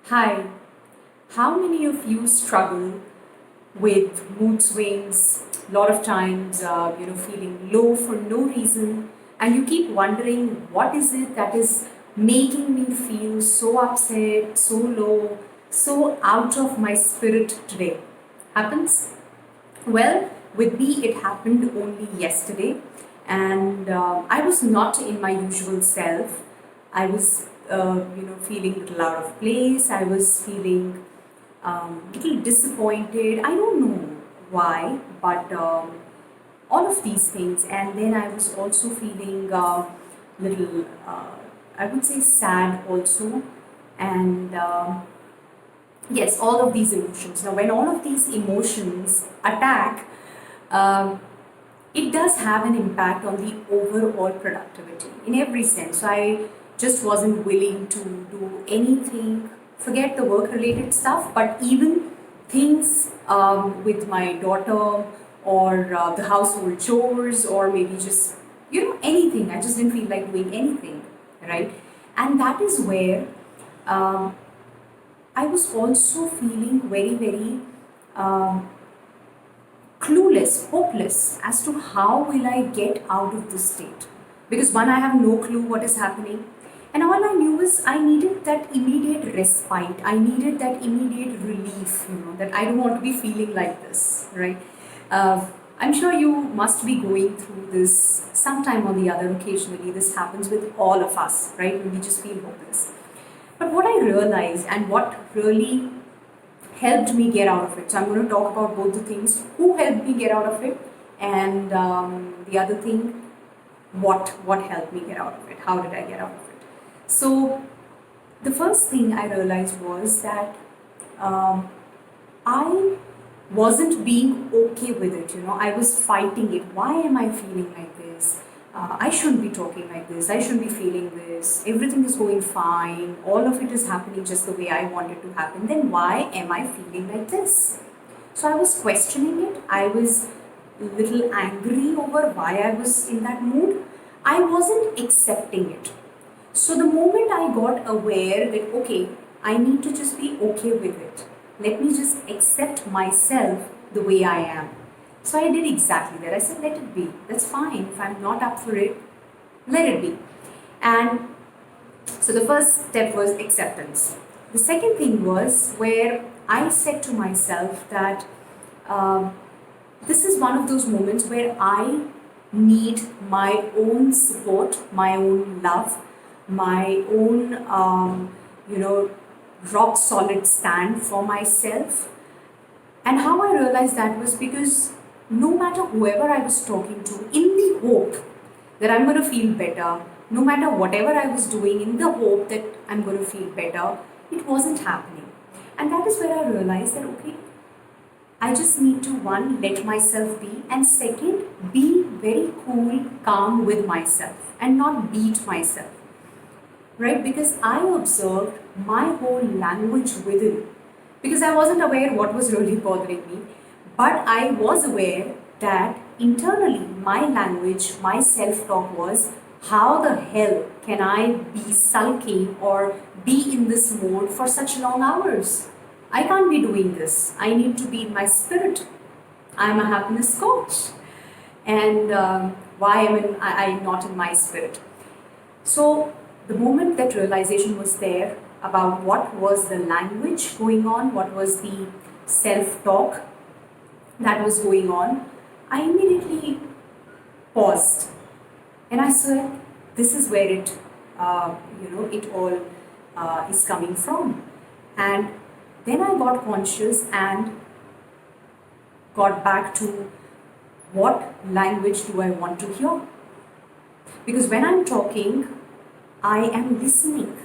Hi, how many of you struggle with mood swings? A lot of times, feeling low for no reason, and you keep wondering what is it that is making me feel so upset, so low, so out of my spirit today? Happens? Well, with me, it happened only yesterday, and I was not in my usual self. I was, feeling a little out of place. I was feeling a little disappointed. I don't know why, but all of these things. And then I was also feeling little, I would say, sad also, and yes, all of these emotions. Now, when all of these emotions attack, um, it does have an impact on the overall productivity in every sense. So I just wasn't willing to do anything, forget the work related stuff, but even things with my daughter or the household chores or maybe just, anything. I just didn't feel like doing anything, right? And that is where um, I was also feeling very, very um, clueless, hopeless as to how will I get out of this state. Because one, I have no clue what is happening. And all I knew is I needed that immediate respite. I needed that immediate relief, that I don't want to be feeling like this, right? I'm sure you must be going through this sometime or the other occasionally. This happens with all of us, right? When we just feel hopeless. But what I realized and what really helped me get out of it. So I'm going to talk about both the things: who helped me get out of it, and the other thing, what helped me get out of it. How did I get out of it? So the first thing I realized was that um, I wasn't being okay with it. I was fighting it. Why am I feeling like this? I shouldn't be talking like this. I shouldn't be feeling this. Everything is going fine. All of it is happening just the way I want it to happen. Then why am I feeling like this? So I was questioning it. I was a little angry over why I was in that mood. I wasn't accepting it. So the moment I got aware that, okay, I need to just be okay with it. Let me just accept myself the way I am. So I did exactly that. I said, let it be. That's fine. If I'm not up for it, let it be. And so the first step was acceptance. The second thing was where I said to myself that um, this is one of those moments where I need my own support, my own love, my own, rock solid stand for myself. And how I realized that was because no matter whoever I was talking to, in the hope that I'm going to feel better, no matter whatever I was doing, in the hope that I'm going to feel better, it wasn't happening. And that is where I realized that, okay, I just need to, one, let myself be, and second, be very cool, calm with myself and not beat myself, right? Because I observed my whole language within, because I wasn't aware what was really bothering me, but I was aware that internally my language, my self talk was, how the hell can I be sulking or be in this mode for such long hours? I can't be doing this. I need to be in my spirit. I'm a happiness coach. And why am I not in my spirit? So the moment that realization was there about what was the language going on, what was the self-talk that was going on, I immediately paused and I said, this is where it all is coming from. And then I got conscious and got back to what language do I want to hear. Because when I'm talking, I am listening,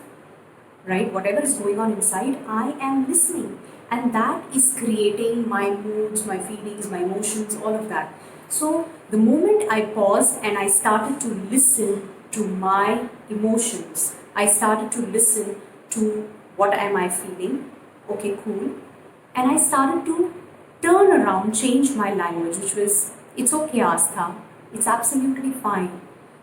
right? Whatever is going on inside, I am listening. And that is creating my moods, my feelings, my emotions, all of that. So the moment I paused and I started to listen to my emotions, I started to listen to what am I feeling, okay, cool. And I started to turn around, change my language, which was, it's okay, Astha, it's absolutely fine.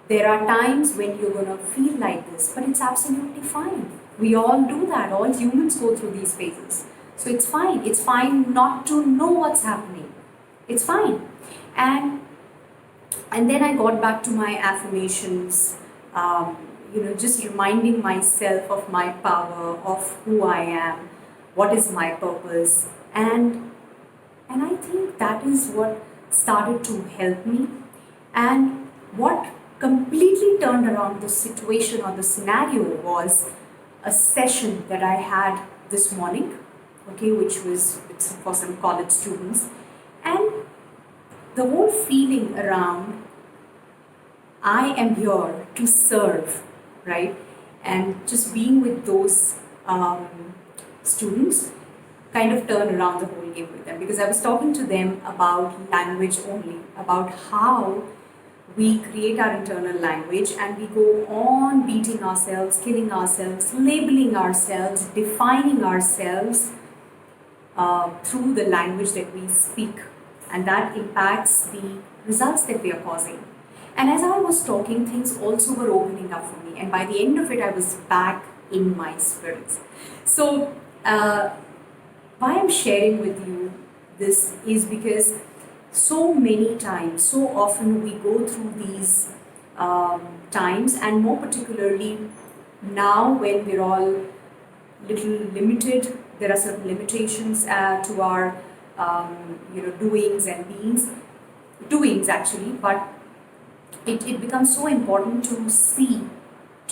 There are times when you're going to feel like this, but it's absolutely fine. We all do that. All humans go through these phases. So it's fine. It's fine not to know what's happening. It's fine. And and then I got back to my affirmations, just reminding myself of my power, of who I am, what is my purpose. And I think that is what started to help me. And what completely turned around the situation or the scenario was a session that I had this morning, okay, which was it's for some college students. And the whole feeling around I am here to serve, right? And just being with those students kind of turned around the whole game with them, because I was talking to them about language only, about how we create our internal language and we go on beating ourselves, killing ourselves, labeling ourselves, defining ourselves through the language that we speak, and that impacts the results that we are causing. And as I was talking, things also were opening up for me, and by the end of it, I was back in my spirits. So, why I'm sharing with you this is because so many times, so often we go through these times, and more particularly now when we're all little limited, there are certain limitations to our doings and doings actually, but it becomes so important to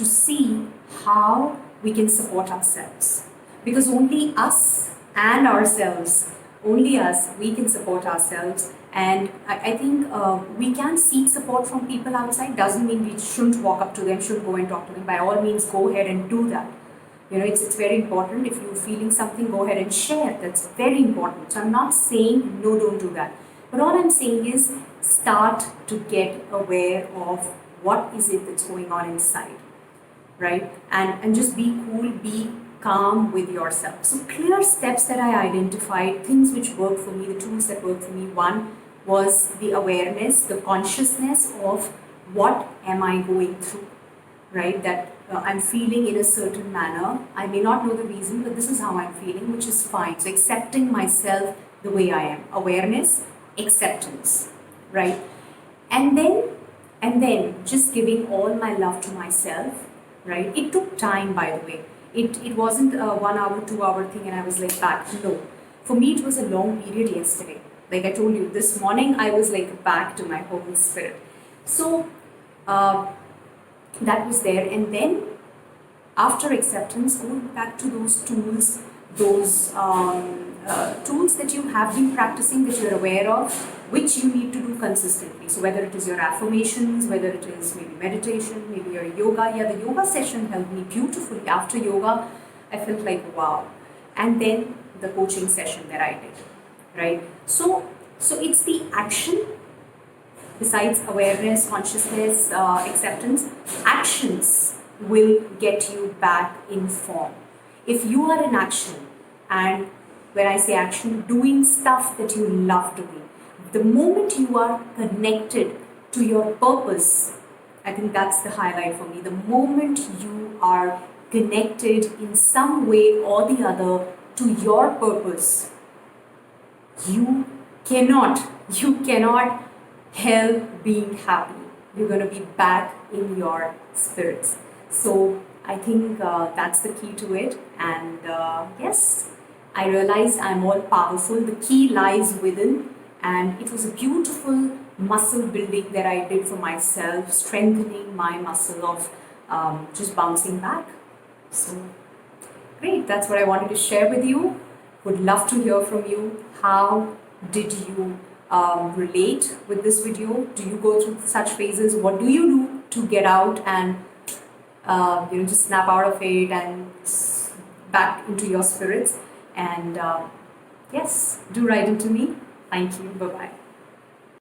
see how we can support ourselves, because only us and ourselves, only us, we can support ourselves. And I think we can seek support from people outside. Doesn't mean we shouldn't walk up to them, shouldn't go and talk to them. By all means, go ahead and do that. It's very important. If you're feeling something, go ahead and share. That's very important. So I'm not saying no, don't do that. But all I'm saying is start to get aware of what is it that's going on inside, right? And just be cool, be calm with yourself. So clear steps that I identified, things which work for me, the tools that work for me. One was the awareness, the consciousness of what am I going through, right? That I'm feeling in a certain manner. I may not know the reason, but this is how I'm feeling, which is fine. So accepting myself the way I am. Awareness, acceptance, right? And then just giving all my love to myself, right? It took time, by the way. It wasn't a 1 hour, 2 hour thing and I was like back. No. For me, it was a long period yesterday. Like I told you, this morning I was like back to my whole spirit. So that was there. And then after acceptance, going back to those tools, those tools that you have been practicing, that you're aware of, which you need to do consistently. So whether it is your affirmations, whether it is maybe meditation, maybe your yoga. Yeah, the yoga session helped me beautifully. After yoga, I felt like wow. And then the coaching session that I did, right? So it's the action. Besides awareness, consciousness, acceptance, actions will get you back in form. If you are in action, and when I say action, doing stuff that you love doing, the moment you are connected to your purpose, I think that's the highlight for me. The moment you are connected in some way or the other to your purpose, you cannot help being happy. You're going to be back in your spirits. So I think that's the key to it. And yes, I realized I'm all powerful. The key lies within. And it was a beautiful muscle building that I did for myself, strengthening my muscle of just bouncing back. So great. That's what I wanted to share with you. Would love to hear from you. How did you relate with this video? Do you go through such phases? What do you do to get out and just snap out of it and back into your spirits? And yes, do write into me. Thank you. Bye-bye.